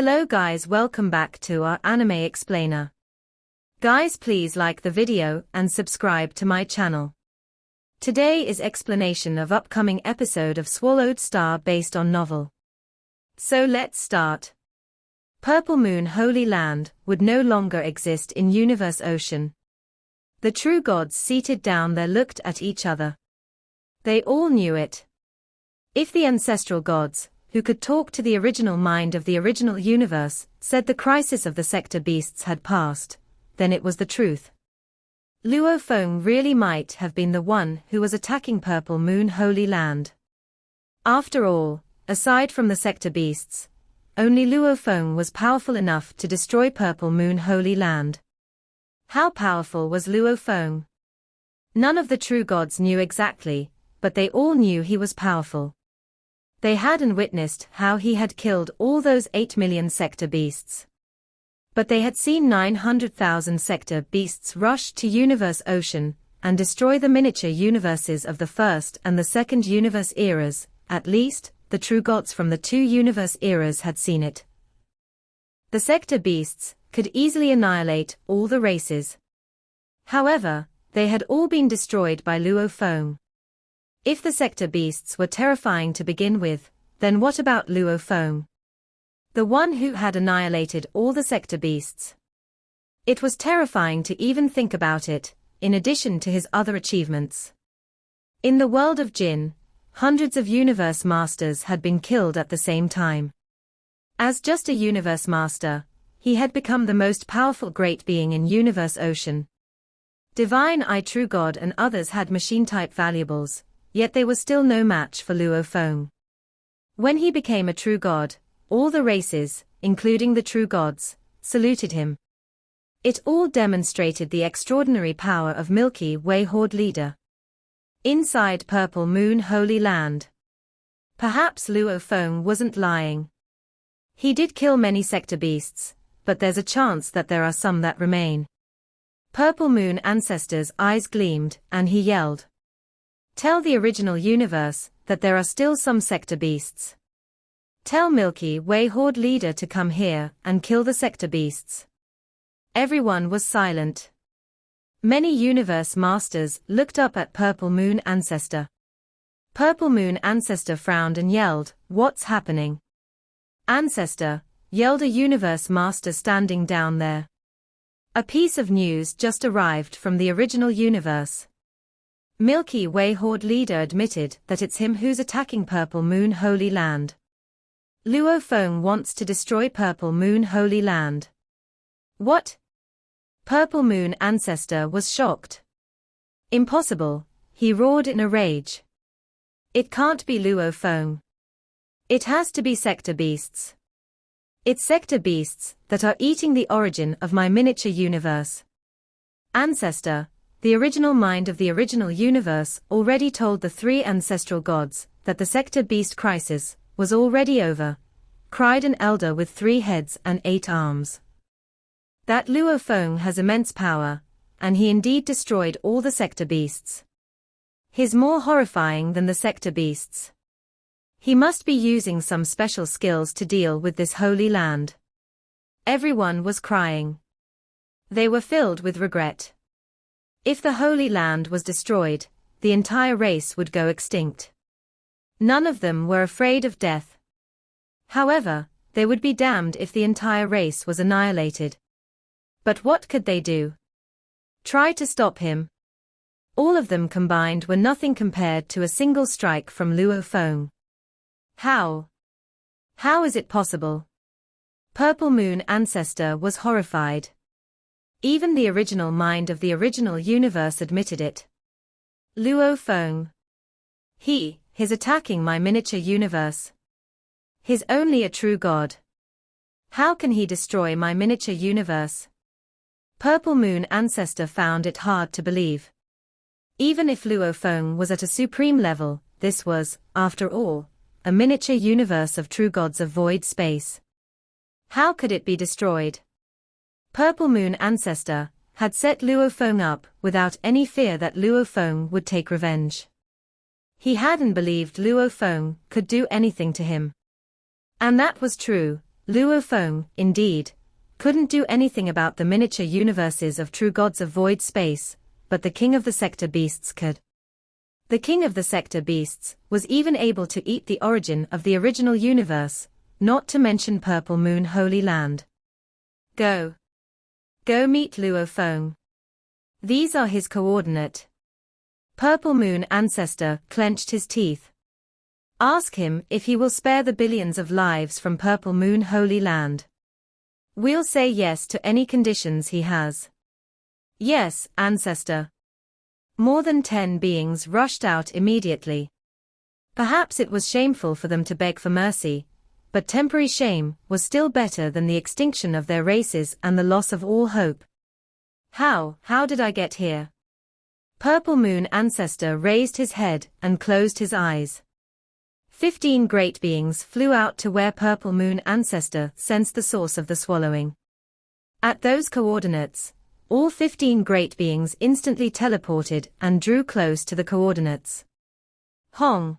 Hello guys, welcome back to our anime explainer. Guys, please like the video and subscribe to my channel. Today is explanation of upcoming episode of Swallowed Star based on novel. So let's start. Purple Moon Holy Land would no longer exist in Universe Ocean. The true gods seated down there looked at each other. They all knew it. If the ancestral gods, who could talk to the original mind of the original universe, said the crisis of the sector beasts had passed, then it was the truth. Luo Feng really might have been the one who was attacking Purple Moon Holy Land. After all, aside from the sector beasts, only Luo Feng was powerful enough to destroy Purple Moon Holy Land. How powerful was Luo Feng? None of the true gods knew exactly, but they all knew he was powerful. They hadn't witnessed how he had killed all those 8 million sector beasts. But they had seen 900,000 sector beasts rush to Universe Ocean and destroy the miniature universes of the first and the second universe eras. At least, the true gods from the two universe eras had seen it. The sector beasts could easily annihilate all the races. However, they had all been destroyed by Luo Feng. If the sector beasts were terrifying to begin with, then what about Luo Feng? The one who had annihilated all the sector beasts. It was terrifying to even think about it, in addition to his other achievements. In the world of Jin, hundreds of universe masters had been killed at the same time. As just a universe master, he had become the most powerful great being in Universe Ocean. Divine Eye True God and others had machine-type valuables, yet they were still no match for Luo Feng. When he became a true god, all the races, including the true gods, saluted him. It all demonstrated the extraordinary power of Milky Way Horde leader. Inside Purple Moon Holy Land. Perhaps Luo Feng wasn't lying. He did kill many sector beasts, but there's a chance that there are some that remain. Purple Moon Ancestor's eyes gleamed, and he yelled. Tell the original universe that there are still some sector beasts. Tell Milky Way Horde leader to come here and kill the sector beasts. Everyone was silent. Many universe masters looked up at Purple Moon Ancestor. Purple Moon Ancestor frowned and yelled, "What's happening?" Ancestor, yelled a universe master standing down there. A piece of news just arrived from the original universe. Milky Way Horde leader admitted that it's him who's attacking Purple Moon Holy Land. Luo Feng wants to destroy Purple Moon Holy Land. What? Purple Moon Ancestor was shocked. Impossible, he roared in a rage. It can't be Luo Feng. It has to be sector beasts. It's sector beasts that are eating the origin of my miniature universe. Ancestor, the original mind of the original universe, already told the three ancestral gods that the sector beast crisis was already over, cried an elder with 3 heads and 8 arms. That Luo Feng has immense power, and he indeed destroyed all the sector beasts. He's more horrifying than the sector beasts. He must be using some special skills to deal with this holy land. Everyone was crying. They were filled with regret. If the Holy Land was destroyed, the entire race would go extinct. None of them were afraid of death. However, they would be damned if the entire race was annihilated. But what could they do? Try to stop him. All of them combined were nothing compared to a single strike from Luo Feng. How? How is it possible? Purple Moon Ancestor was horrified. Even the original mind of the original universe admitted it. Luo Feng. He's attacking my miniature universe. He's only a true god. How can he destroy my miniature universe? Purple Moon Ancestor found it hard to believe. Even if Luo Feng was at a supreme level, this was, after all, a miniature universe of true gods of void space. How could it be destroyed? Purple Moon Ancestor had set Luo Feng up without any fear that Luo Feng would take revenge. He hadn't believed Luo Feng could do anything to him. And that was true. Luo Feng, indeed, couldn't do anything about the miniature universes of true gods of void space, but the king of the sector beasts could. The king of the sector beasts was even able to eat the origin of the original universe, not to mention Purple Moon Holy Land. Go. Go meet Luo Feng. These are his coordinate. Purple Moon Ancestor clenched his teeth. Ask him if he will spare the billions of lives from Purple Moon Holy Land. We'll say yes to any conditions he has. Yes, Ancestor. More than 10 beings rushed out immediately. Perhaps it was shameful for them to beg for mercy, but temporary shame was still better than the extinction of their races and the loss of all hope. How did I get here? Purple Moon Ancestor raised his head and closed his eyes. 15 great beings flew out to where Purple Moon Ancestor sensed the source of the swallowing. At those coordinates, all 15 great beings instantly teleported and drew close to the coordinates. Hong.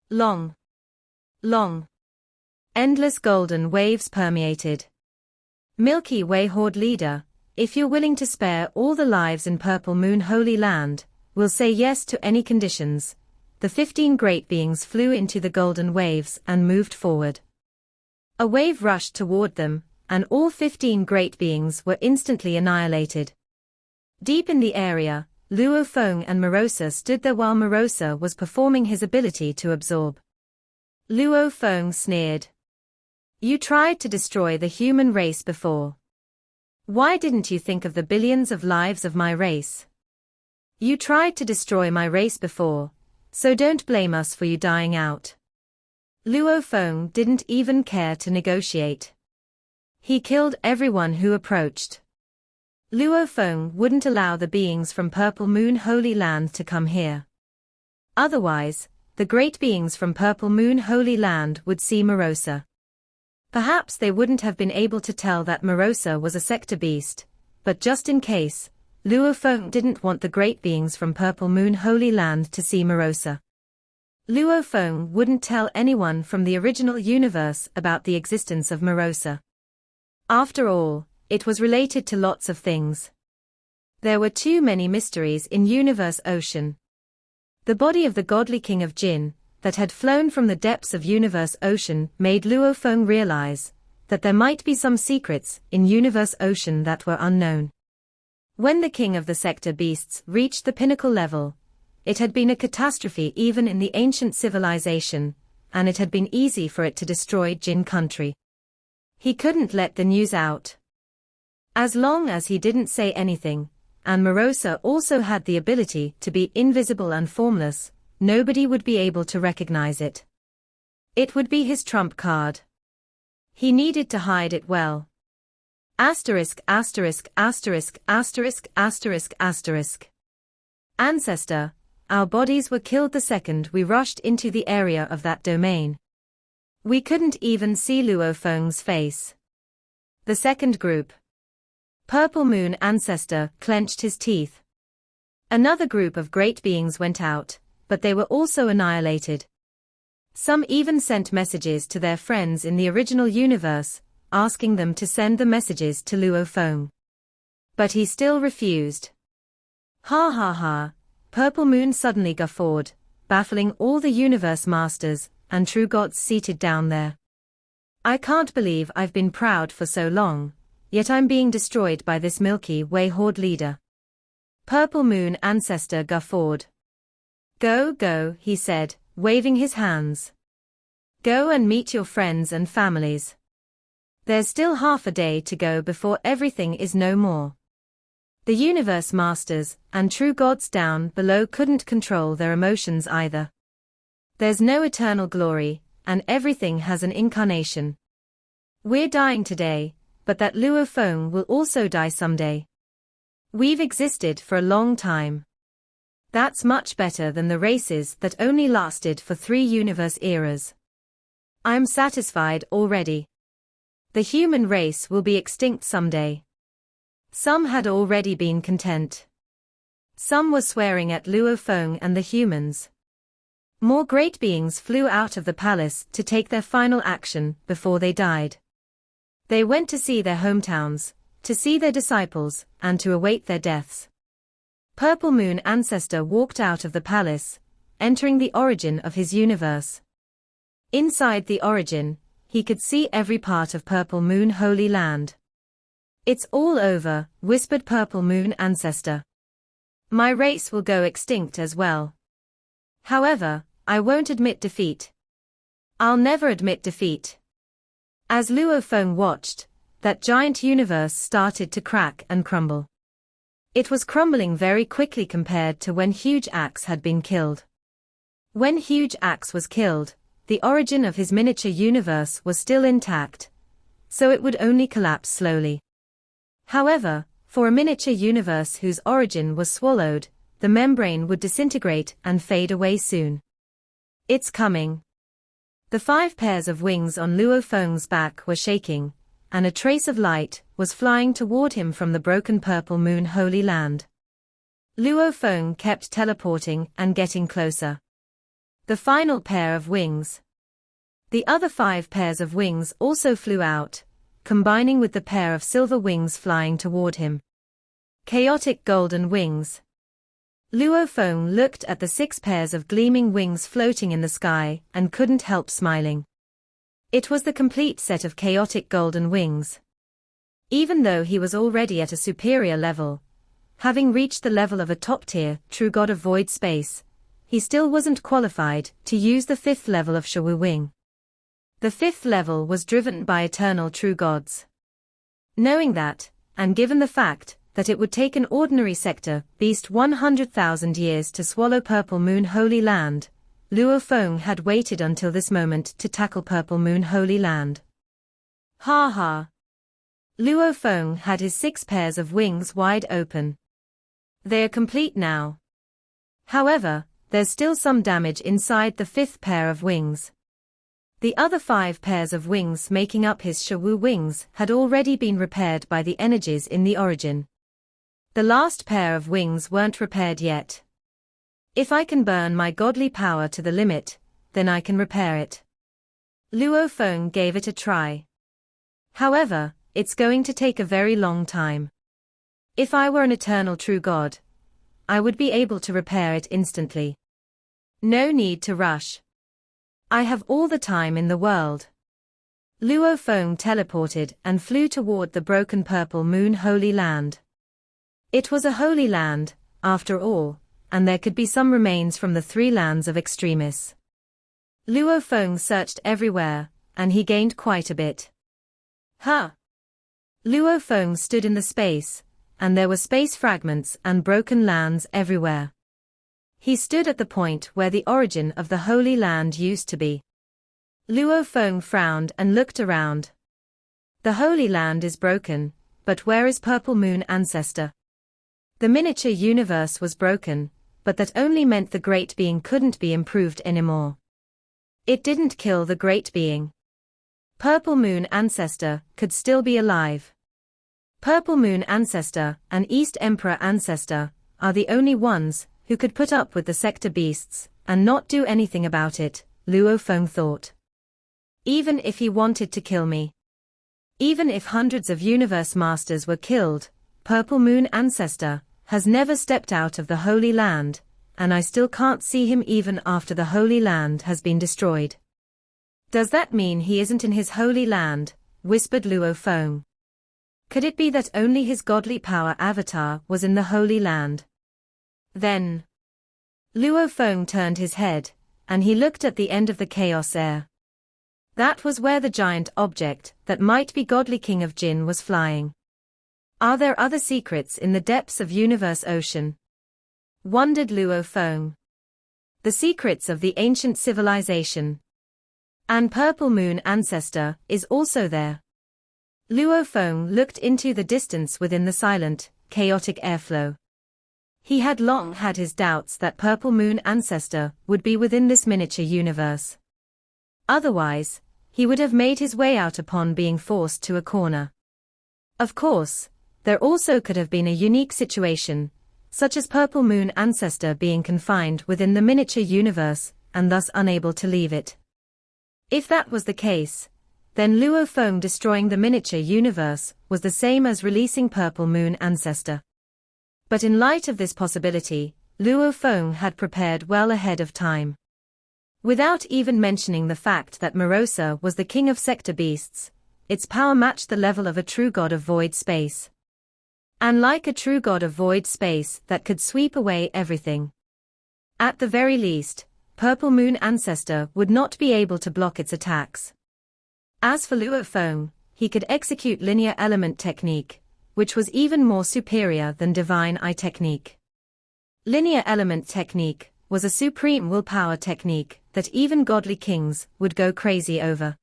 Long. Long. Endless golden waves permeated. Milky Way Horde Leader, if you're willing to spare all the lives in Purple Moon Holy Land, we'll say yes to any conditions. The 15 great beings flew into the golden waves and moved forward. A wave rushed toward them, and all 15 great beings were instantly annihilated. Deep in the area, Luo Feng and Morosa stood there while Morosa was performing his ability to absorb. Luo Feng sneered. You tried to destroy the human race before. Why didn't you think of the billions of lives of my race? You tried to destroy my race before, so don't blame us for you dying out. Luo Feng didn't even care to negotiate. He killed everyone who approached. Luo Feng wouldn't allow the beings from Purple Moon Holy Land to come here. Otherwise, the great beings from Purple Moon Holy Land would see Morosa. Perhaps they wouldn't have been able to tell that Morosa was a sector beast, but just in case, Luo Feng didn't want the great beings from Purple Moon Holy Land to see Morosa. Luo Feng wouldn't tell anyone from the original universe about the existence of Morosa. After all, it was related to lots of things. There were too many mysteries in Universe Ocean. The body of the godly king of Jin, that had flown from the depths of Universe Ocean, made Luo Feng realize that there might be some secrets in Universe Ocean that were unknown. When the king of the sector beasts reached the pinnacle level, it had been a catastrophe even in the ancient civilization, and it had been easy for it to destroy Jin country. He couldn't let the news out. As long as he didn't say anything, and Morosa also had the ability to be invisible and formless, nobody would be able to recognize it. It would be his trump card. He needed to hide it well. Asterisk asterisk asterisk asterisk asterisk asterisk. Ancestor, our bodies were killed the second we rushed into the area of that domain. We couldn't even see Luo Feng's face. The second group. Purple Moon Ancestor clenched his teeth. Another group of great beings went out, but they were also annihilated. Some even sent messages to their friends in the original universe, asking them to send the messages to Luo Feng. But he still refused. Ha ha ha, Purple Moon suddenly guffawed, baffling all the universe masters and true gods seated down there. I can't believe I've been proud for so long, yet I'm being destroyed by this Milky Way Horde leader. Purple Moon Ancestor guffawed. Go, go, he said, waving his hands. Go and meet your friends and families. There's still half a day to go before everything is no more. The universe masters and true gods down below couldn't control their emotions either. There's no eternal glory, and everything has an incarnation. We're dying today, but that Luo Feng will also die someday. We've existed for a long time. That's much better than the races that only lasted for 3 universe eras. I'm satisfied already. The human race will be extinct someday. Some had already been content. Some were swearing at Luo Feng and the humans. More great beings flew out of the palace to take their final action before they died. They went to see their hometowns, to see their disciples, and to await their deaths. Purple Moon Ancestor walked out of the palace, entering the origin of his universe. Inside the origin, he could see every part of Purple Moon Holy Land. "It's all over," whispered Purple Moon Ancestor. "My race will go extinct as well. However, I won't admit defeat. I'll never admit defeat." As Luo Feng watched, that giant universe started to crack and crumble. It was crumbling very quickly compared to when Huge Axe had been killed. When Huge Axe was killed, the origin of his miniature universe was still intact, so it would only collapse slowly. However, for a miniature universe whose origin was swallowed, the membrane would disintegrate and fade away soon. "It's coming." The 5 pairs of wings on Luo Feng's back were shaking, and a trace of light was flying toward him from the broken Purple Moon Holy Land. Luo Feng kept teleporting and getting closer. The final pair of wings. The other 5 pairs of wings also flew out, combining with the pair of silver wings flying toward him. Chaotic golden wings. Luo Feng looked at the 6 pairs of gleaming wings floating in the sky and couldn't help smiling. It was the complete set of chaotic golden wings. Even though he was already at a superior level, having reached the level of a top-tier true god of void space, he still wasn't qualified to use the 5th level of Shawu Wing. The 5th level was driven by eternal true gods. Knowing that, and given the fact that it would take an ordinary sector beast 100,000 years to swallow Purple Moon Holy Land, Luo Feng had waited until this moment to tackle Purple Moon Holy Land. Ha ha! Luo Feng had his 6 pairs of wings wide open. They are complete now. However, there's still some damage inside the 5th pair of wings. The other 5 pairs of wings making up his Shawu wings had already been repaired by the energies in the origin. The last pair of wings weren't repaired yet. If I can burn my godly power to the limit, then I can repair it. Luo Feng gave it a try. However, it's going to take a very long time. If I were an eternal true god, I would be able to repair it instantly. No need to rush. I have all the time in the world. Luo Feng teleported and flew toward the broken Purple Moon Holy Land. It was a holy land, after all, and there could be some remains from the 3 lands of Extremis. Luo Feng searched everywhere, and he gained quite a bit. Huh! Luo Feng stood in the space, and there were space fragments and broken lands everywhere. He stood at the point where the origin of the Holy Land used to be. Luo Feng frowned and looked around. The Holy Land is broken, but where is Purple Moon Ancestor? The miniature universe was broken, but that only meant the Great Being couldn't be improved anymore. It didn't kill the Great Being. Purple Moon Ancestor could still be alive. Purple Moon Ancestor and East Emperor Ancestor are the only ones who could put up with the sector beasts and not do anything about it, Luo Feng thought. Even if he wanted to kill me. Even if hundreds of universe masters were killed, Purple Moon Ancestor has never stepped out of the Holy Land, and I still can't see him even after the Holy Land has been destroyed. Does that mean he isn't in his Holy Land? Whispered Luo Feng. Could it be that only his godly power avatar was in the Holy Land? Then Luo Feng turned his head, and he looked at the end of the chaos air. That was where the giant object that might be Godly King of Jin was flying. Are there other secrets in the depths of Universe Ocean? Wondered Luo Feng. The secrets of the ancient civilization. And Purple Moon Ancestor is also there. Luo Feng looked into the distance within the silent, chaotic airflow. He had long had his doubts that Purple Moon Ancestor would be within this miniature universe. Otherwise, he would have made his way out upon being forced to a corner. Of course, there also could have been a unique situation, such as Purple Moon Ancestor being confined within the miniature universe and thus unable to leave it. If that was the case, then Luo Feng destroying the miniature universe was the same as releasing Purple Moon Ancestor. But in light of this possibility, Luo Feng had prepared well ahead of time. Without even mentioning the fact that Morosa was the king of sector beasts, its power matched the level of a true god of void space. And like a true god of void space that could sweep away everything. At the very least, Purple Moon Ancestor would not be able to block its attacks. As for Luo Feng, he could execute linear element technique, which was even more superior than divine eye technique. Linear element technique was a supreme willpower technique that even godly kings would go crazy over.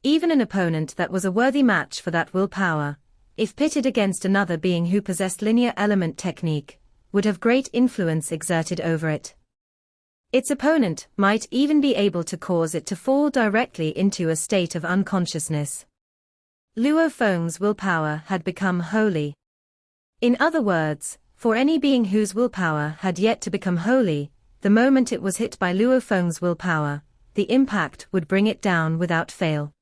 Even an opponent that was a worthy match for that willpower, if pitted against another being who possessed linear element technique, would have great influence exerted over it. Its opponent might even be able to cause it to fall directly into a state of unconsciousness. Luo Feng's willpower had become holy. In other words, for any being whose willpower had yet to become holy, the moment it was hit by Luo Feng's willpower, the impact would bring it down without fail.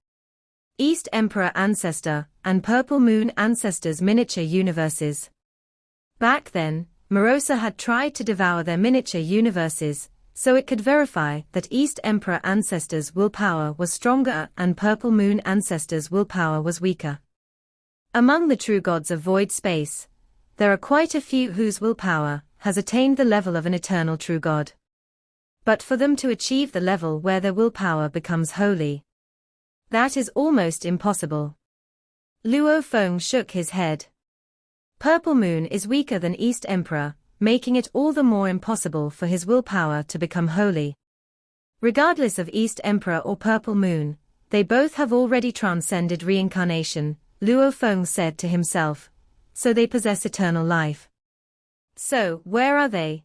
East Emperor Ancestor and Purple Moon Ancestor's miniature universes. Back then, Morosa had tried to devour their miniature universes, so it could verify that East Emperor Ancestor's willpower was stronger and Purple Moon Ancestor's willpower was weaker. Among the true gods of void space, there are quite a few whose willpower has attained the level of an eternal true god. But for them to achieve the level where their willpower becomes holy, that is almost impossible. Luo Feng shook his head. Purple Moon is weaker than East Emperor, making it all the more impossible for his willpower to become holy. Regardless of East Emperor or Purple Moon, they both have already transcended reincarnation, Luo Feng said to himself, so they possess eternal life. So, where are they?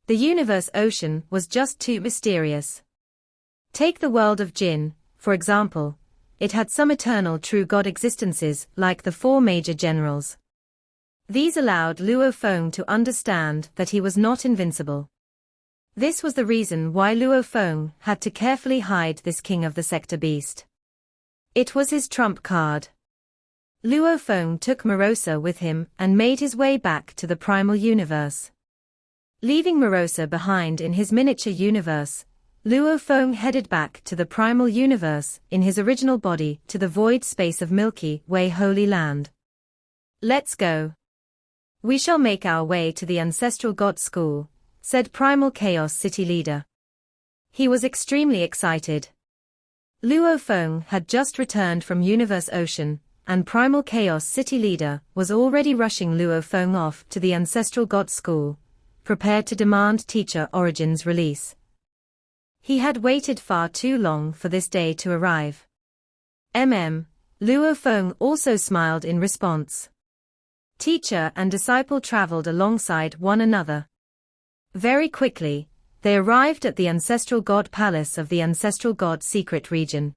The universe ocean was just too mysterious. Take the world of Jin, for example. It had some eternal true god existences like the four major generals. These allowed Luo Feng to understand that he was not invincible. This was the reason why Luo Feng had to carefully hide this king of the sector beast. It was his trump card. Luo Feng took Morosa with him and made his way back to the primal universe. Leaving Morosa behind in his miniature universe, Luo Feng headed back to the primal universe in his original body to the void space of Milky Way Holy Land. Let's go. We shall make our way to the Ancestral God School, said Primal Chaos City leader. He was extremely excited. Luo Feng had just returned from Universe Ocean, and Primal Chaos City leader was already rushing Luo Feng off to the Ancestral God School, prepared to demand Teacher Origin's release. He had waited far too long for this day to arrive. Luo Feng also smiled in response. Teacher and disciple traveled alongside one another. Very quickly, they arrived at the Ancestral God Palace of the Ancestral God Secret Region.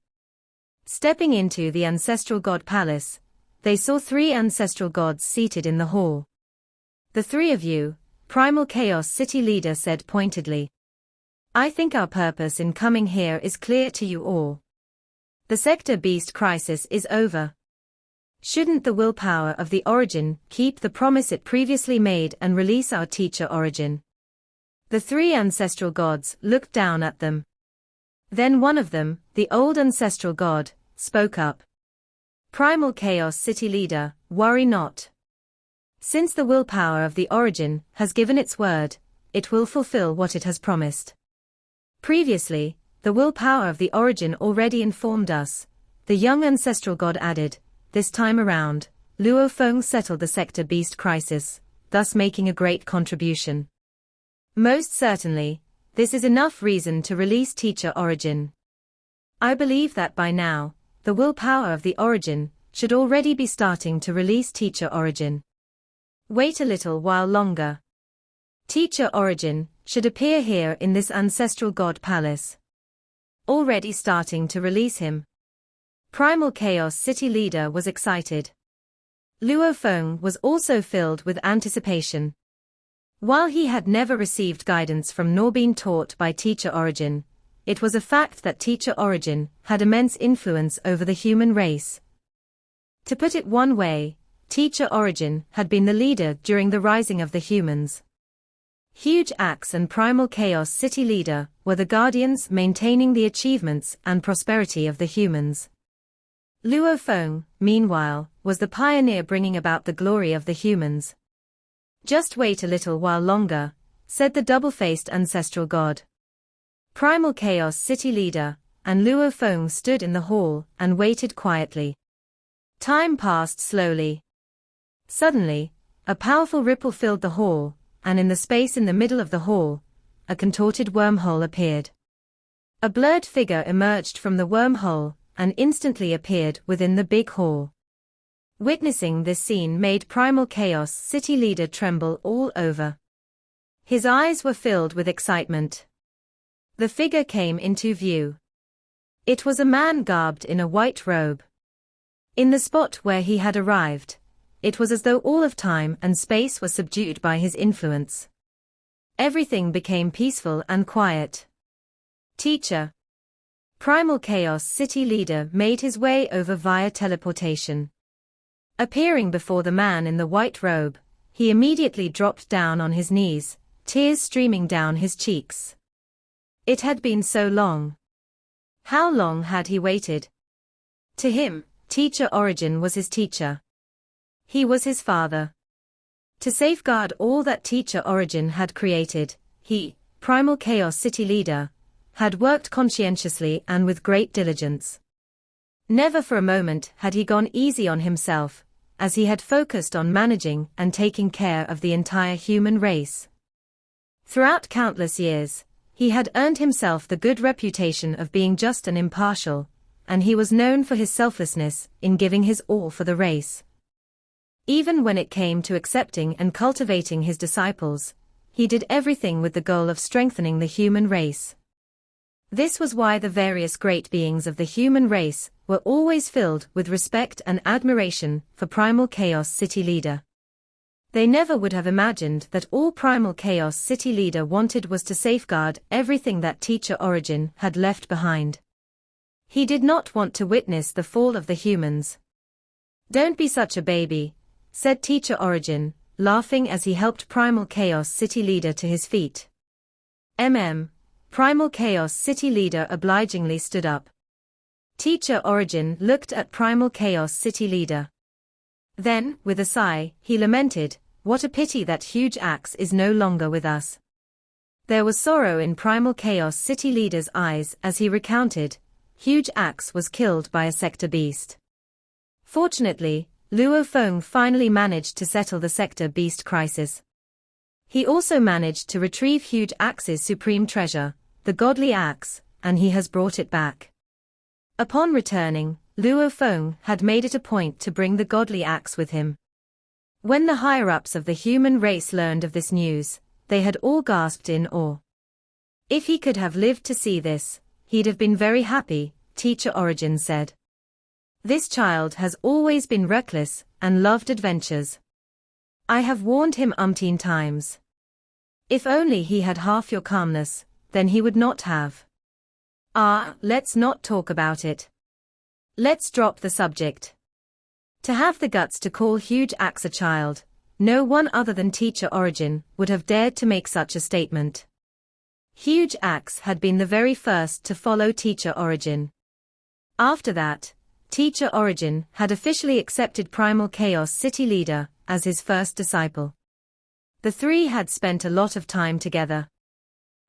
Stepping into the Ancestral God Palace, they saw three ancestral gods seated in the hall. The three of you, Primal Chaos City leader said pointedly. I think our purpose in coming here is clear to you all. The Sector Beast crisis is over. Shouldn't the willpower of the Origin keep the promise it previously made and release our Teacher Origin? The three ancestral gods looked down at them. Then one of them, the old ancestral god, spoke up. Primal Chaos City leader, worry not. Since the willpower of the Origin has given its word, it will fulfill what it has promised. Previously, the willpower of the Origin already informed us, the young ancestral god added. This time around, Luo Feng settled the Sector Beast crisis, thus making a great contribution. Most certainly, this is enough reason to release Teacher Origin. I believe that by now, the willpower of the Origin should already be starting to release Teacher Origin. Wait a little while longer. Teacher Origin should appear here in this Ancestral God Palace. Already starting to release him. Primal Chaos City leader was excited. Luo Feng was also filled with anticipation. While he had never received guidance from nor been taught by Teacher Origin, it was a fact that Teacher Origin had immense influence over the human race. To put it one way, Teacher Origin had been the leader during the rising of the humans. Huge Axe and Primal Chaos City Leader were the guardians maintaining the achievements and prosperity of the humans. Luo Feng, meanwhile, was the pioneer bringing about the glory of the humans. "Just wait a little while longer," said the double-faced ancestral god. Primal Chaos City Leader and Luo Feng stood in the hall and waited quietly. Time passed slowly. Suddenly, a powerful ripple filled the hall, and in the space in the middle of the hall, a contorted wormhole appeared. A blurred figure emerged from the wormhole and instantly appeared within the big hall. Witnessing this scene made Primal Chaos City Leader tremble all over. His eyes were filled with excitement. The figure came into view. It was a man garbed in a white robe. In the spot where he had arrived, it was as though all of time and space were subdued by his influence. Everything became peaceful and quiet. "Teacher." Primal Chaos City Leader made his way over via teleportation. Appearing before the man in the white robe, he immediately dropped down on his knees, tears streaming down his cheeks. It had been so long. How long had he waited? To him, Teacher Origin was his teacher. He was his father. To safeguard all that Teacher Origin had created, he, Primal Chaos City Leader, had worked conscientiously and with great diligence. Never for a moment had he gone easy on himself, as he had focused on managing and taking care of the entire human race. Throughout countless years, he had earned himself the good reputation of being just and impartial, and he was known for his selflessness in giving his all for the race. Even when it came to accepting and cultivating his disciples, he did everything with the goal of strengthening the human race. This was why the various great beings of the human race were always filled with respect and admiration for Primal Chaos City Leader. They never would have imagined that all Primal Chaos City Leader wanted was to safeguard everything that Teacher Origin had left behind. He did not want to witness the fall of the humans. "Don't be such a baby," said Teacher Origin, laughing as he helped Primal Chaos City Leader to his feet. Primal Chaos City Leader obligingly stood up. Teacher Origin looked at Primal Chaos City Leader. Then, with a sigh, he lamented, "What a pity that Huge Axe is no longer with us." There was sorrow in Primal Chaos City Leader's eyes as he recounted, Huge Axe was killed by a sector beast. Fortunately, Luo Feng finally managed to settle the sector beast crisis. He also managed to retrieve Huge Axe's supreme treasure, the godly axe, and he has brought it back. Upon returning, Luo Feng had made it a point to bring the godly axe with him. When the higher-ups of the human race learned of this news, they had all gasped in awe. If he could have lived to see this, he'd have been very happy, Teacher Origin said. This child has always been reckless and loved adventures. I have warned him umpteen times. If only he had half your calmness, then he would not have. Let's not talk about it. Let's drop the subject. To have the guts to call Huge Axe a child, no one other than Teacher Origin would have dared to make such a statement. Huge Axe had been the very first to follow Teacher Origin. After that, Teacher Origin had officially accepted Primal Chaos City Leader as his first disciple. The three had spent a lot of time together.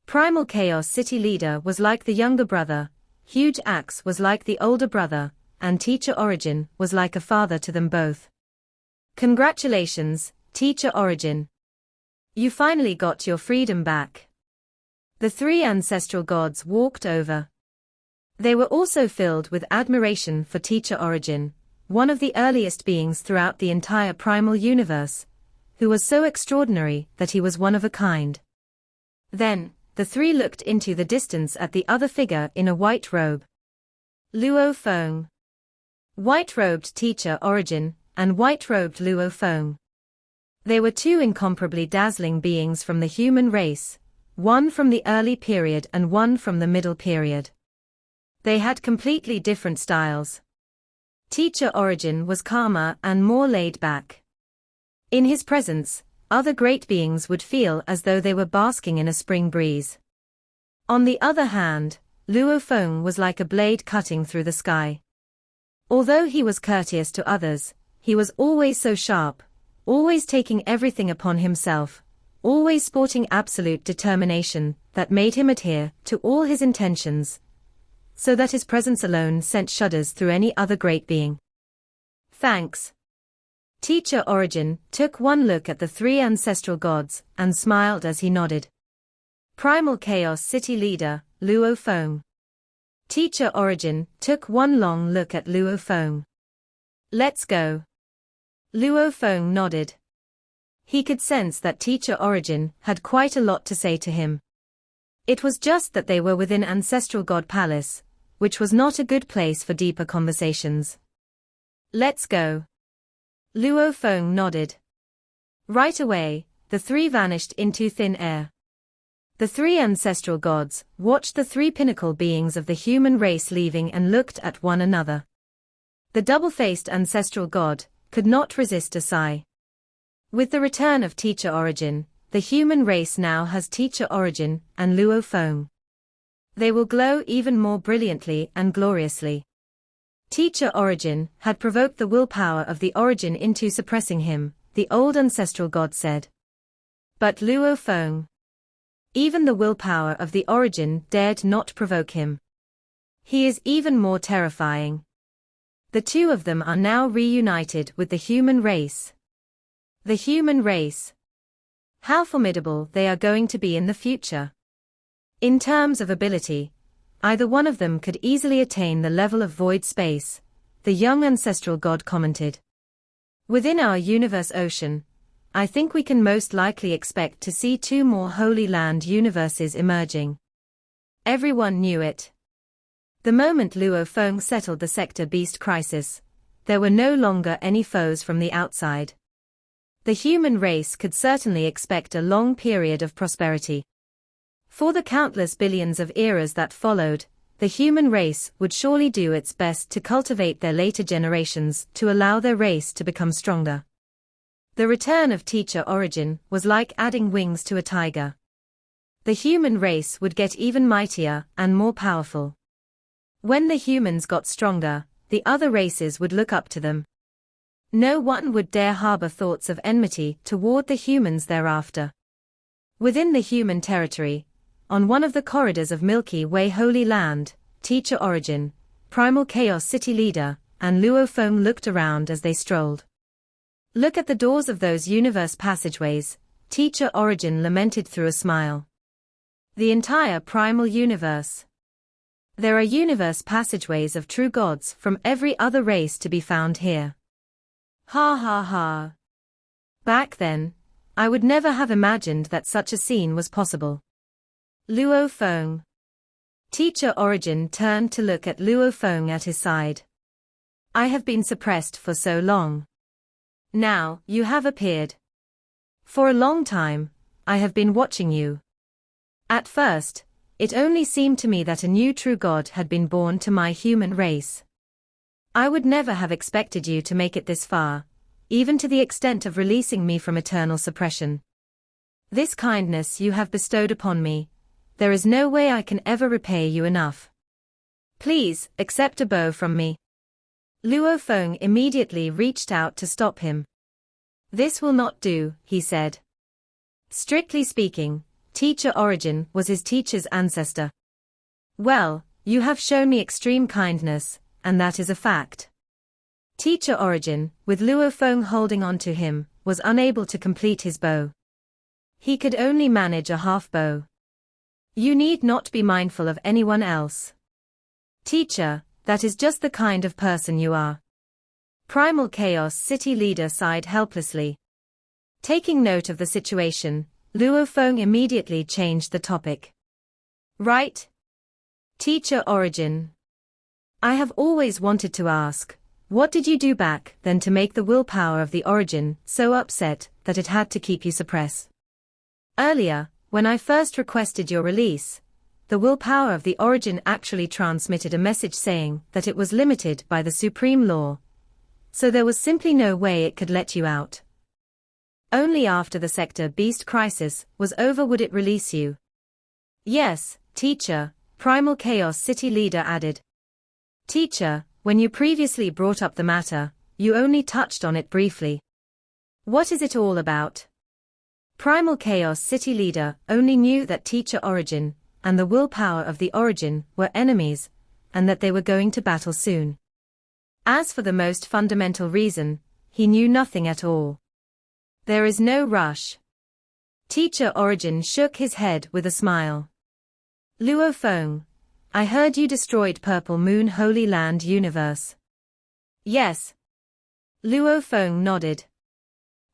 Primal Chaos City Leader was like the younger brother, Huge Axe was like the older brother, and Teacher Origin was like a father to them both. Congratulations, Teacher Origin. You finally got your freedom back. The three ancestral gods walked over. They were also filled with admiration for Teacher Origin, one of the earliest beings throughout the entire primal universe, who was so extraordinary that he was one of a kind. Then, the three looked into the distance at the other figure in a white robe. Luo Feng. White-robed Teacher Origin, and white-robed Luo Feng. They were two incomparably dazzling beings from the human race, one from the early period and one from the middle period. They had completely different styles. Teacher Origin was calmer and more laid back. In his presence, other great beings would feel as though they were basking in a spring breeze. On the other hand, Luo Feng was like a blade cutting through the sky. Although he was courteous to others, he was always so sharp, always taking everything upon himself, always sporting absolute determination that made him adhere to all his intentions, so that his presence alone sent shudders through any other great being. Thanks. Teacher Origin took one look at the three ancestral gods and smiled as he nodded. Primal Chaos City Leader, Luo Feng. Teacher Origin took one long look at Luo Feng. Let's go. Luo Feng nodded. He could sense that Teacher Origin had quite a lot to say to him. It was just that they were within Ancestral God Palace, which was not a good place for deeper conversations. Let's go. Luo Feng nodded. Right away, the three vanished into thin air. The three ancestral gods watched the three pinnacle beings of the human race leaving and looked at one another. The double-faced ancestral god could not resist a sigh. With the return of Teacher Origin, the human race now has Teacher Origin and Luo Feng. They will glow even more brilliantly and gloriously. Teacher Origin had provoked the willpower of the Origin into suppressing him, the old ancestral god said. But Luo Feng, even the willpower of the Origin dared not provoke him. He is even more terrifying. The two of them are now reunited with the human race. The human race. How formidable they are going to be in the future. In terms of ability, either one of them could easily attain the level of void space, the young ancestral god commented. Within our universe ocean, I think we can most likely expect to see two more Holy Land universes emerging. Everyone knew it. The moment Luo Feng settled the Sector Beast crisis, there were no longer any foes from the outside. The human race could certainly expect a long period of prosperity. For the countless billions of eras that followed, the human race would surely do its best to cultivate their later generations to allow their race to become stronger. The return of Teacher Origin was like adding wings to a tiger. The human race would get even mightier and more powerful. When the humans got stronger, the other races would look up to them. No one would dare harbor thoughts of enmity toward the humans thereafter. Within the human territory, on one of the corridors of Milky Way Holy Land, Teacher Origin, Primal Chaos City Leader, and Luo Feng looked around as they strolled. Look at the doors of those universe passageways, Teacher Origin lamented through a smile. The entire primal universe. There are universe passageways of true gods from every other race to be found here. Ha ha ha. Back then, I would never have imagined that such a scene was possible. Luo Feng. Teacher Origin turned to look at Luo Feng at his side. I have been suppressed for so long. Now, you have appeared. For a long time, I have been watching you. At first, it only seemed to me that a new true god had been born to my human race. I would never have expected you to make it this far, even to the extent of releasing me from eternal suppression. This kindness you have bestowed upon me, there is no way I can ever repay you enough. Please, accept a bow from me. Luo Feng immediately reached out to stop him. This will not do, he said. Strictly speaking, Teacher Origin was his teacher's ancestor. Well, you have shown me extreme kindness, and that is a fact. Teacher Origin, with Luo Feng holding on to him, was unable to complete his bow. He could only manage a half bow. You need not be mindful of anyone else. Teacher, that is just the kind of person you are. Primal Chaos City Leader sighed helplessly. Taking note of the situation, Luo Feng immediately changed the topic. Right? Teacher Origin. I have always wanted to ask, what did you do back then to make the willpower of the Origin so upset that it had to keep you suppressed? Earlier, when I first requested your release, the willpower of the origin actually transmitted a message saying that it was limited by the supreme law. So there was simply no way it could let you out. Only after the Sector Beast crisis was over would it release you. Yes, teacher, Primal Chaos City Leader added. Teacher, when you previously brought up the matter, you only touched on it briefly. What is it all about? Primal Chaos City Leader only knew that Teacher Origin and the willpower of the Origin were enemies, and that they were going to battle soon. As for the most fundamental reason, he knew nothing at all. There is no rush. Teacher Origin shook his head with a smile. Luo Feng, I heard you destroyed Purple Moon Holy Land Universe. Yes. Luo Feng nodded.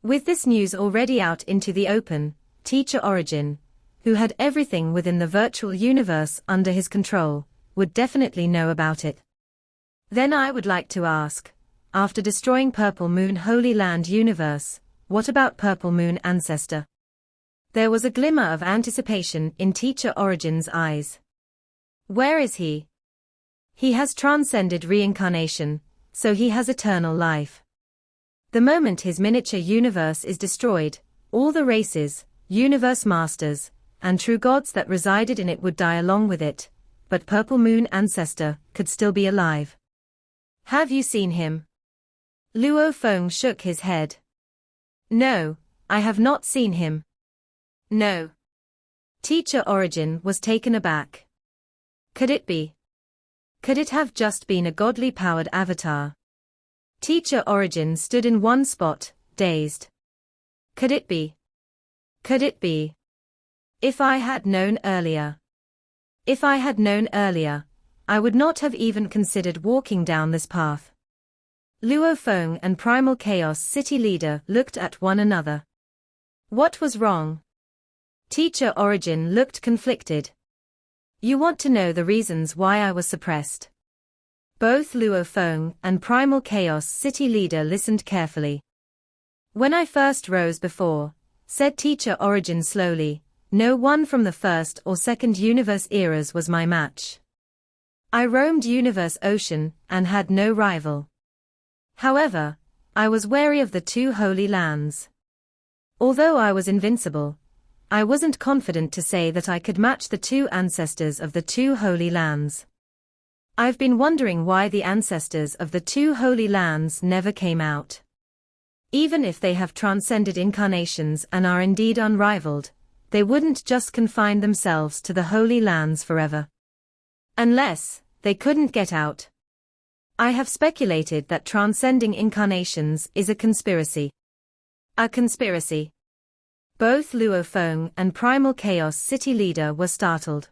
With this news already out into the open, Teacher Origin, who had everything within the virtual universe under his control, would definitely know about it. Then I would like to ask, after destroying Purple Moon Holy Land Universe, what about Purple Moon Ancestor? There was a glimmer of anticipation in Teacher Origin's eyes. Where is he? He has transcended reincarnation, so he has eternal life. The moment his miniature universe is destroyed, all the races, universe masters, and true gods that resided in it would die along with it, but Purple Moon Ancestor could still be alive. Have you seen him? Luo Feng shook his head. No, I have not seen him. No. Teacher Origin was taken aback. Could it be? Could it have just been a godly powered avatar? Teacher Origin stood in one spot, dazed. Could it be? Could it be? If I had known earlier. If I had known earlier, I would not have even considered walking down this path. Luo Feng and Primal Chaos City Leader looked at one another. What was wrong? Teacher Origin looked conflicted. You want to know the reasons why I was suppressed? Both Luo Feng and Primal Chaos City Leader listened carefully. When I first rose before, said Teacher Origin slowly, no one from the first or second universe eras was my match. I roamed Universe Ocean and had no rival. However, I was wary of the two Holy Lands. Although I was invincible, I wasn't confident to say that I could match the two ancestors of the two Holy Lands. I've been wondering why the ancestors of the two Holy Lands never came out. Even if they have transcended incarnations and are indeed unrivaled, they wouldn't just confine themselves to the Holy Lands forever. Unless they couldn't get out. I have speculated that transcending incarnations is a conspiracy. A conspiracy. Both Luo Feng and Primal Chaos City Leader were startled.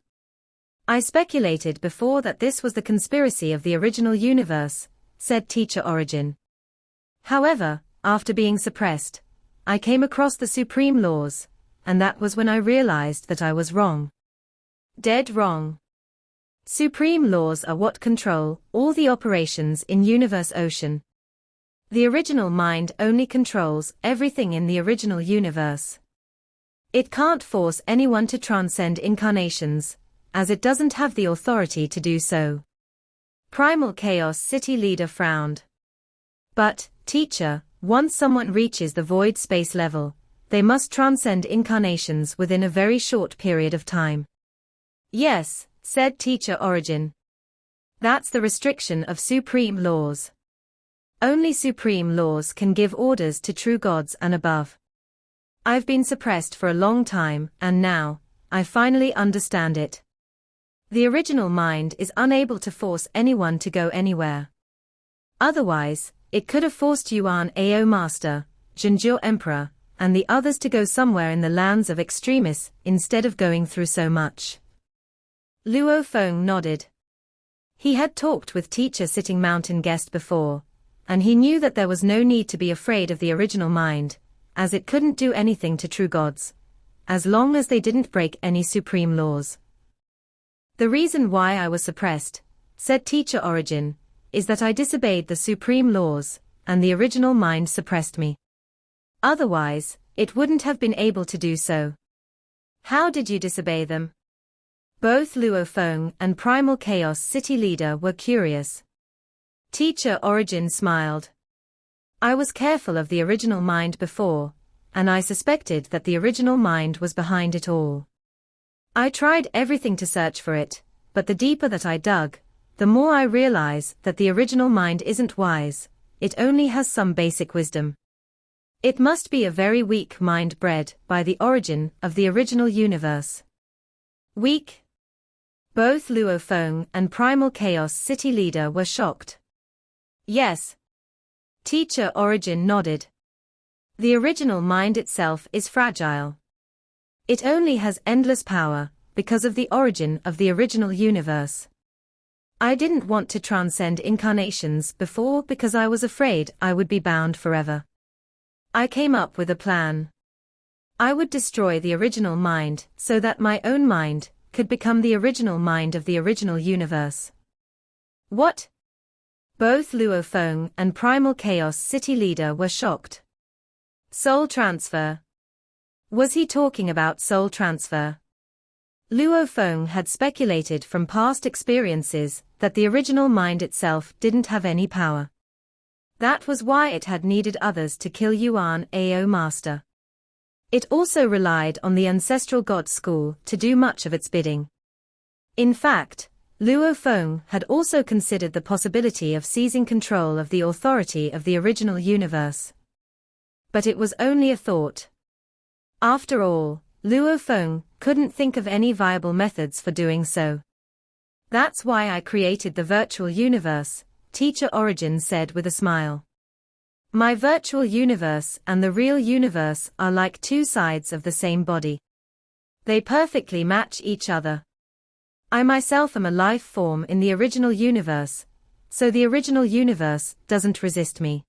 I speculated before that this was the conspiracy of the original universe, said Teacher Origin. However, after being suppressed, I came across the supreme laws, and that was when I realized that I was wrong. Dead wrong. Supreme laws are what control all the operations in Universe Ocean. The original mind only controls everything in the original universe. It can't force anyone to transcend incarnations, as it doesn't have the authority to do so. Primal Chaos City Leader frowned. But, teacher, once someone reaches the void space level, they must transcend incarnations within a very short period of time. Yes, said Teacher Origin. That's the restriction of supreme laws. Only supreme laws can give orders to true gods and above. I've been suppressed for a long time, and now, I finally understand it. The original mind is unable to force anyone to go anywhere. Otherwise, it could have forced Yuan Ao Master, Zhenjiao Emperor, and the others to go somewhere in the lands of extremis, instead of going through so much. Luo Feng nodded. He had talked with Teacher Sitting Mountain Guest before, and he knew that there was no need to be afraid of the original mind, as it couldn't do anything to true gods, as long as they didn't break any supreme laws. The reason why I was suppressed, said Teacher Origin, is that I disobeyed the supreme laws, and the original mind suppressed me. Otherwise, it wouldn't have been able to do so. How did you disobey them? Both Luo Feng and Primal Chaos City leader were curious. Teacher Origin smiled. I was careful of the original mind before, and I suspected that the original mind was behind it all. I tried everything to search for it, but the deeper that I dug, the more I realize that the original mind isn't wise, it only has some basic wisdom. It must be a very weak mind bred by the origin of the original universe. Weak? Both Luo Feng and Primal Chaos City leader were shocked. Yes. Teacher Origin nodded. The original mind itself is fragile. It only has endless power, because of the origin of the original universe. I didn't want to transcend incarnations before because I was afraid I would be bound forever. I came up with a plan. I would destroy the original mind so that my own mind could become the original mind of the original universe. What? Both Luo Feng and Primal Chaos City leader were shocked. Soul transfer. Was he talking about soul transfer? Luo Feng had speculated from past experiences that the original mind itself didn't have any power. That was why it had needed others to kill Yuan Ao Master. It also relied on the ancestral god school to do much of its bidding. In fact, Luo Feng had also considered the possibility of seizing control of the authority of the original universe. But it was only a thought. After all, Luo Feng couldn't think of any viable methods for doing so. That's why I created the virtual universe, Teacher Origin said with a smile. My virtual universe and the real universe are like two sides of the same body. They perfectly match each other. I myself am a life form in the original universe, so the original universe doesn't resist me.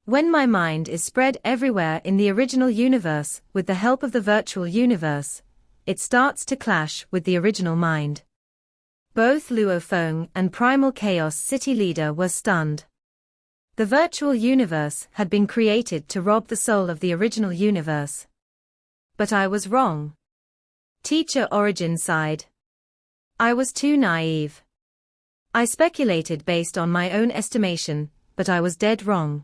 When my mind is spread everywhere in the original universe with the help of the virtual universe, it starts to clash with the original mind. Both Luo Feng and Primal Chaos City leader were stunned. The virtual universe had been created to rob the soul of the original universe. But I was wrong. Teacher Origin sighed. I was too naive. I speculated based on my own estimation, but I was dead wrong.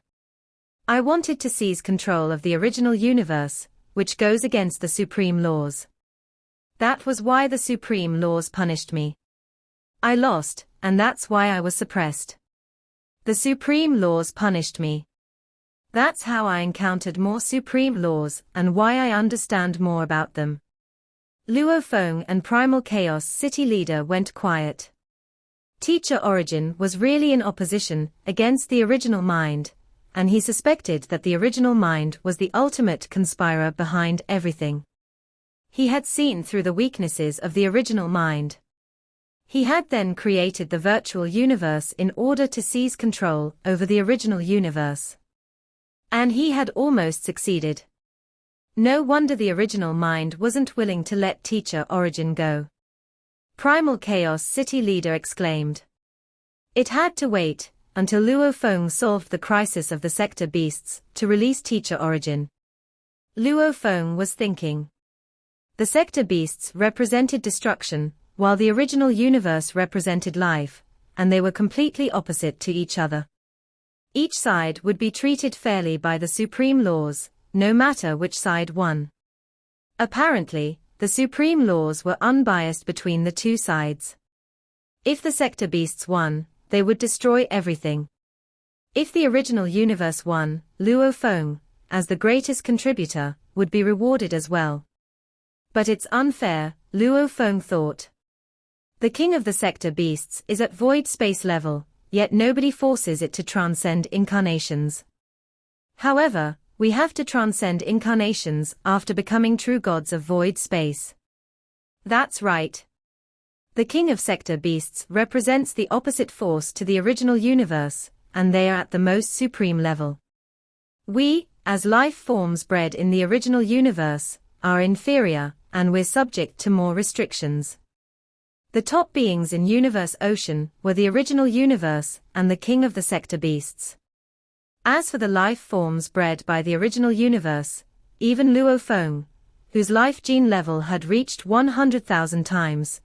I wanted to seize control of the original universe, which goes against the supreme laws. That was why the supreme laws punished me. I lost, and that's why I was suppressed. The supreme laws punished me. That's how I encountered more supreme laws and why I understand more about them. Luo Feng and Primal Chaos City leader went quiet. Teacher Origin was really in opposition against the original mind, and he suspected that the original mind was the ultimate conspirer behind everything. He had seen through the weaknesses of the original mind. He had then created the virtual universe in order to seize control over the original universe. And he had almost succeeded. No wonder the original mind wasn't willing to let Teacher Origin go. Primal Chaos City leader exclaimed. It had to wait until Luo Feng solved the crisis of the sector beasts to release Teacher Origin. Luo Feng was thinking. The sector beasts represented destruction, while the original universe represented life, and they were completely opposite to each other. Each side would be treated fairly by the supreme laws, no matter which side won. Apparently, the supreme laws were unbiased between the two sides. If the sector beasts won, they would destroy everything. If the original universe won, Luo Feng, as the greatest contributor, would be rewarded as well. But it's unfair, Luo Feng thought. The king of the sector beasts is at void space level, yet nobody forces it to transcend incarnations. However, we have to transcend incarnations after becoming true gods of void space. That's right. The king of sector beasts represents the opposite force to the original universe, and they are at the most supreme level. We, as life forms bred in the original universe, are inferior, and we're subject to more restrictions. The top beings in Universe Ocean were the original universe and the king of the sector beasts. As for the life forms bred by the original universe, even Luo Feng, whose life gene level had reached 100,000 times,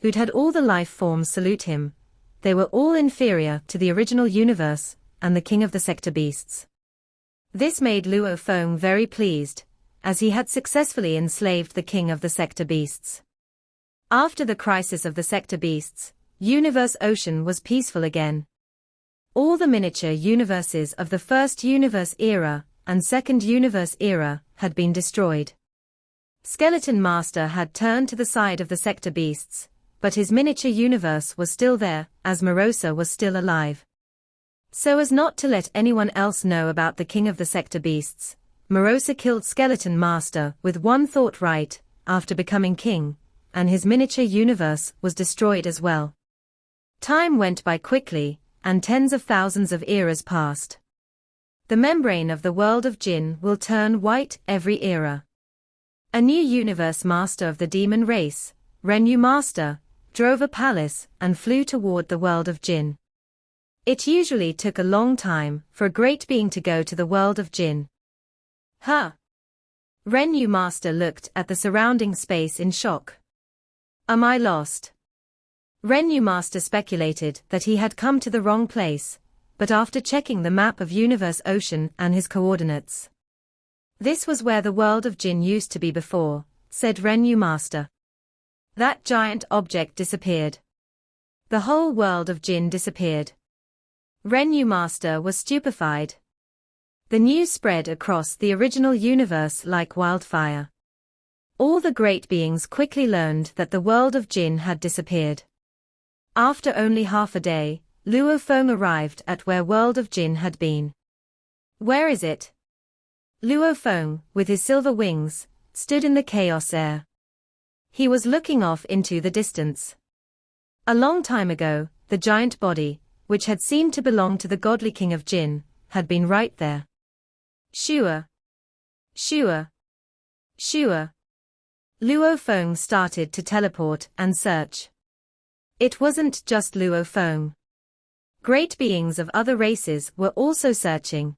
who'd had all the life forms salute him. They were all inferior to the original universe and the king of the sector beasts. This made Luo Feng very pleased, as he had successfully enslaved the king of the sector beasts. After the crisis of the sector beasts, Universe Ocean was peaceful again. All the miniature universes of the First Universe Era and Second Universe Era had been destroyed. Skeleton Master had turned to the side of the sector beasts, but his miniature universe was still there, as Morosa was still alive. So as not to let anyone else know about the king of the sector beasts, Morosa killed Skeleton Master with one thought right after becoming king, and his miniature universe was destroyed as well. Time went by quickly, and tens of thousands of eras passed. The membrane of the world of Jinn will turn white every era. A new universe master of the demon race, Renyu Master, drove a palace and flew toward the world of Jinn. It usually took a long time for a great being to go to the world of Jinn. Huh? Renyu Master looked at the surrounding space in shock. Am I lost? Renyu Master speculated that he had come to the wrong place, but after checking the map of Universe Ocean and his coordinates. This was where the world of Jinn used to be before, said Renyu Master. That giant object disappeared. The whole world of Jinn disappeared. Renyu Master was stupefied. The news spread across the original universe like wildfire. All the great beings quickly learned that the world of Jinn had disappeared. After only half a day, Luo Feng arrived at where world of Jinn had been. Where is it? Luo Feng, with his silver wings, stood in the chaos air. He was looking off into the distance. A long time ago, the giant body, which had seemed to belong to the godly king of Jinn, had been right there. Shua! Shua! Shua! Luo Feng started to teleport and search. It wasn't just Luo Feng. Great beings of other races were also searching.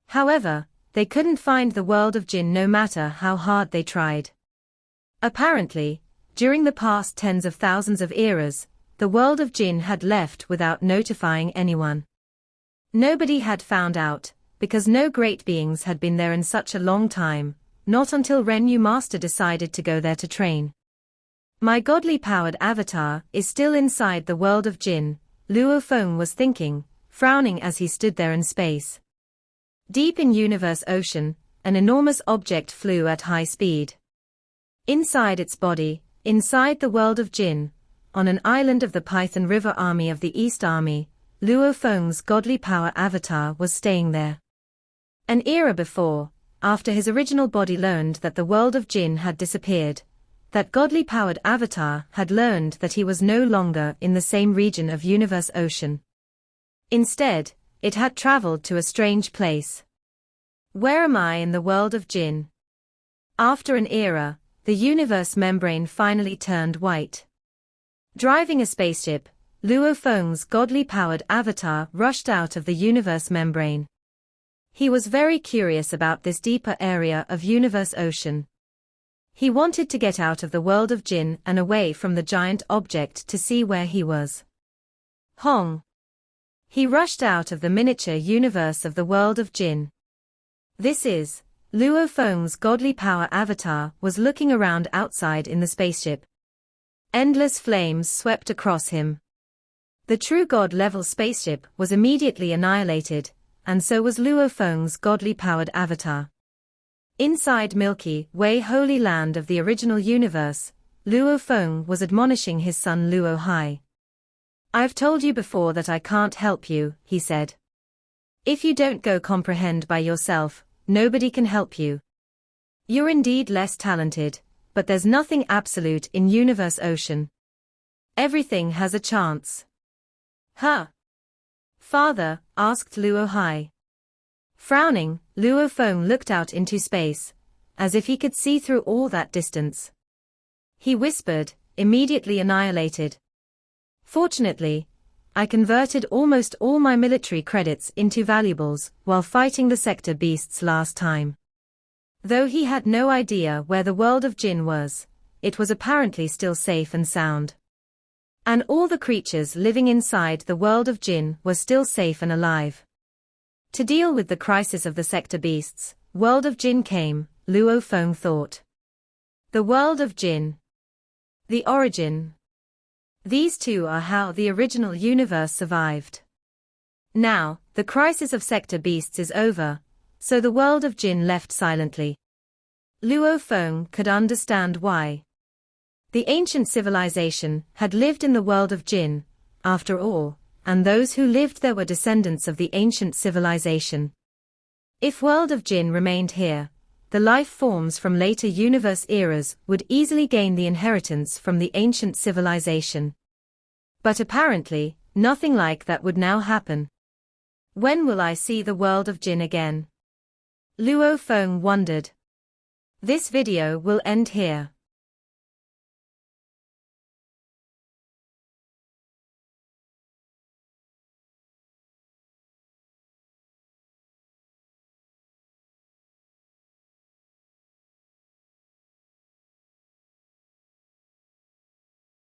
However, they couldn't find the world of Jinn no matter how hard they tried. Apparently, during the past tens of thousands of eras, the world of Jinn had left without notifying anyone. Nobody had found out, because no great beings had been there in such a long time, not until Renyu Master decided to go there to train. My godly-powered avatar is still inside the world of Jinn, Luo Feng was thinking, frowning as he stood there in space. Deep in Universe Ocean, an enormous object flew at high speed. Inside its body, inside the world of Jinn, on an island of the Python River Army of the East Army, Luo Feng's godly power avatar was staying there. An era before, after his original body learned that the world of Jinn had disappeared, that godly-powered avatar had learned that he was no longer in the same region of Universe Ocean. Instead, it had traveled to a strange place. Where am I in the world of Jinn? After an era, the universe membrane finally turned white. Driving a spaceship, Luo Feng's godly-powered avatar rushed out of the universe membrane. He was very curious about this deeper area of Universe Ocean. He wanted to get out of the world of Jinn and away from the giant object to see where he was. Hong! He rushed out of the miniature universe of the world of Jinn. This is, Luo Feng's godly power avatar was looking around outside in the spaceship. Endless flames swept across him. The true god-level spaceship was immediately annihilated, and so was Luo Feng's godly-powered avatar. Inside Milky Way Holy Land of the original universe, Luo Feng was admonishing his son Luo Hai. I've told you before that I can't help you, he said. If you don't go comprehend by yourself, nobody can help you. You're indeed less talented, but there's nothing absolute in Universe Ocean. Everything has a chance. Huh? Father, asked Luo Hai. Frowning, Luo Feng looked out into space, as if he could see through all that distance. He whispered, immediately annihilated. Fortunately, I converted almost all my military credits into valuables while fighting the sector beasts last time. Though he had no idea where the world of Jinn was, it was apparently still safe and sound. And all the creatures living inside the world of Jinn were still safe and alive. To deal with the crisis of the sector beasts, world of Jinn came, Luo Feng thought. The world of Jinn. The origin. These two are how the original universe survived. Now, the crisis of sector beasts is over, so the world of Jinn left silently. Luo Feng could understand why. The ancient civilization had lived in the world of Jinn, after all, and those who lived there were descendants of the ancient civilization. If world of Jinn remained here, the life forms from later universe eras would easily gain the inheritance from the ancient civilization. But apparently, nothing like that would now happen. When will I see the world of Jinn again? Luo Feng wondered. This video will end here.